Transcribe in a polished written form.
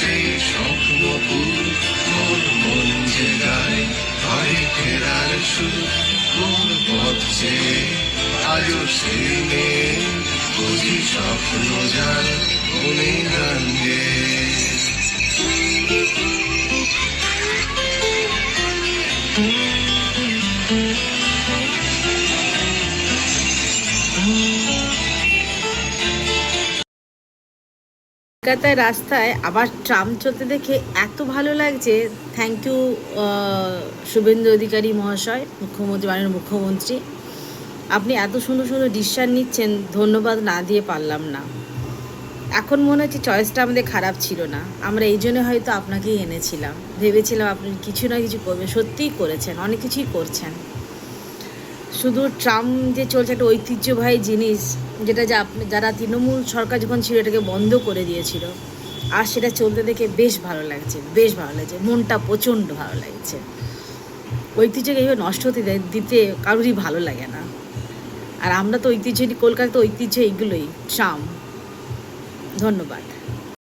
সেই স্বপ্নপুর তোর মন যে গায় হয় ফেরার সুর কোন পথ চেয়ে আজও সেই মেয়ে বুঝি স্বপ্ন যার মনে গান গেয়ে। কলকাতায় রাস্তায় আবার ট্রাম চলতে দেখে এত ভালো লাগছে। থ্যাংক ইউ শুভেন্দু অধিকারী মহাশয়, মুখ্যমন্ত্রী, মাননীয় মুখ্যমন্ত্রী। আপনি এত সুন্দর সুন্দর ডিসিশন নিচ্ছেন, ধন্যবাদ না দিয়ে পারলাম না। এখন মনে হচ্ছে চয়েসটা আমাদের খারাপ ছিল না, আমরা এই জন্য হয়তো আপনাকেই এনেছিলাম, ভেবেছিলাম আপনি কিছু না কিছু করবেন, সত্যিই করেছেন, অনেক কিছুই করছেন। শুধু ট্রাম যে চলছে একটা ঐতিহ্যবাহী জিনিস, যেটা যে আপনি যারা তৃণমূল সরকার যখন ছিল এটাকে বন্ধ করে দিয়েছিল, আর সেটা চলতে দেখে বেশ ভালো লাগছে, বেশ ভালো লাগছে, মনটা প্রচণ্ড ভালো লাগছে। ঐতিহ্যকে এইভাবে নষ্ট হতে দিতে কারোরই ভালো লাগে না। আর আমরা তো ঐতিহ্য, কলকাতা তো ঐতিহ্য এইগুলোই, ট্রাম। ধন্যবাদ।